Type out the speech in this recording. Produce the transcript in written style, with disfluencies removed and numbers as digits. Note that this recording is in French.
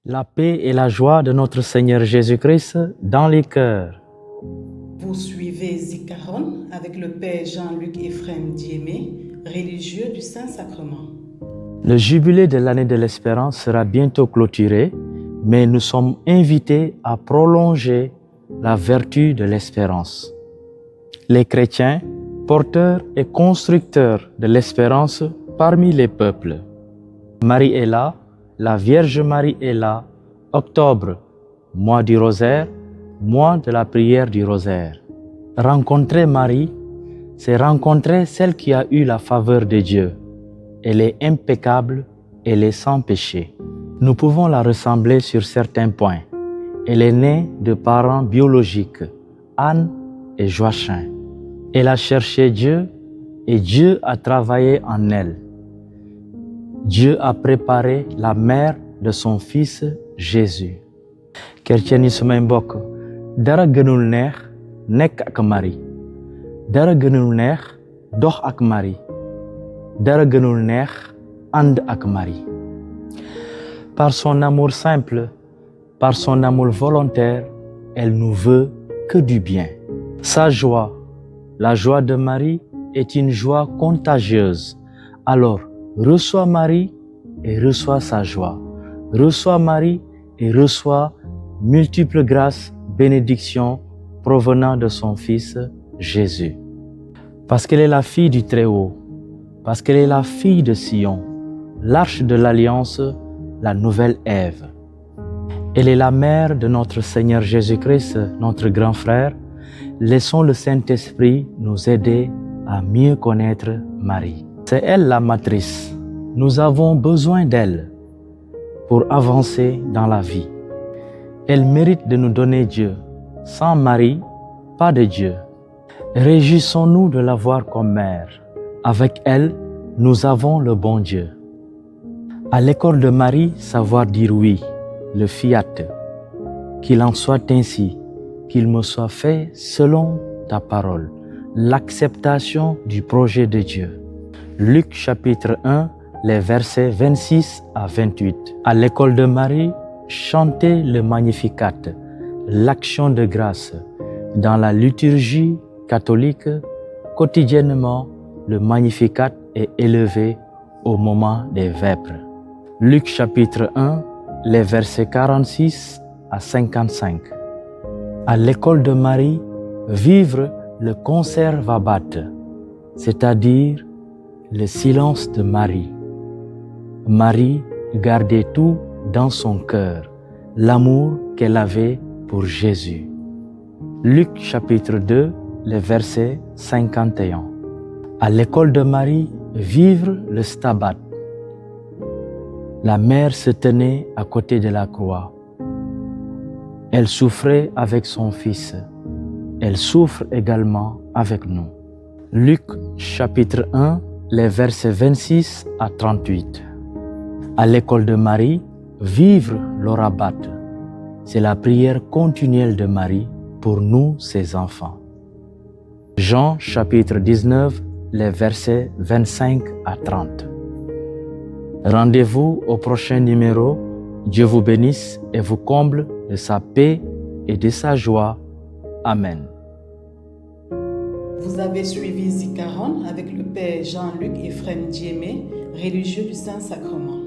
La paix et la joie de notre Seigneur Jésus-Christ dans les cœurs. Vous suivez Zikaron avec le Père Jean-Luc Ephrem Diémé, religieux du Saint-Sacrement. Le jubilé de l'année de l'Espérance sera bientôt clôturé, mais nous sommes invités à prolonger la vertu de l'espérance. Les chrétiens, porteurs et constructeurs de l'espérance parmi les peuples. Marie est là, la Vierge Marie est là. Octobre, mois du rosaire, mois de la prière du rosaire. Rencontrer Marie, c'est rencontrer celle qui a eu la faveur de Dieu. Elle est impeccable, elle est sans péché. Nous pouvons la ressembler sur certains points. Elle est née de parents biologiques, Anne et Joachim. Elle a cherché Dieu et Dieu a travaillé en elle. Dieu a préparé la mère de son fils Jésus. Chrétien yi sumay mbokk dara gënul neex nekk ak Marie. Dara gënul neex dox ak Marie. Dara gënul neex ànd ak Marie. Par son amour simple, par son amour volontaire, elle nous veut que du bien. Sa joie, la joie de Marie, est une joie contagieuse. Alors, reçois Marie et reçois sa joie. Reçois Marie et reçois multiples grâces, bénédictions provenant de son Fils Jésus. Parce qu'elle est la fille du Très-Haut, parce qu'elle est la fille de Sion, l'arche de l'Alliance, la nouvelle Ève. Elle est la mère de notre Seigneur Jésus-Christ, notre grand frère. Laissons le Saint-Esprit nous aider à mieux connaître Marie. C'est elle la matrice. Nous avons besoin d'elle pour avancer dans la vie. Elle mérite de nous donner Dieu. Sans Marie, pas de Dieu. Réjouissons-nous de l'avoir comme mère. Avec elle, nous avons le bon Dieu. À l'école de Marie, savoir dire oui, le fiat. Qu'il en soit ainsi, qu'il me soit fait selon ta parole. L'acceptation du projet de Dieu. Luc chapitre 1, les versets 26 à 28. À l'école de Marie, chantez le Magnificat, l'action de grâce. Dans la liturgie catholique, quotidiennement, le Magnificat est élevé au moment des vêpres. Luc chapitre 1, les versets 46 à 55. À l'école de Marie, vivre le conservabat, c'est-à-dire le silence de Marie. Marie gardait tout dans son cœur, l'amour qu'elle avait pour Jésus. Luc chapitre 2, les versets 51. À l'école de Marie, vivre le stabat. La mère se tenait à côté de la croix. Elle souffrait avec son fils. Elle souffre également avec nous. Luc chapitre 1, les versets 26 à 38. À l'école de Marie, vivre l'orabat. C'est la prière continuelle de Marie pour nous, ses enfants. Jean chapitre 19, les versets 25 à 30. Rendez-vous au prochain numéro. Dieu vous bénisse et vous comble de sa paix et de sa joie. Amen. Vous avez suivi Zikaron avec le Père Jean-Luc Ephrem Diémé, religieux du Saint-Sacrement.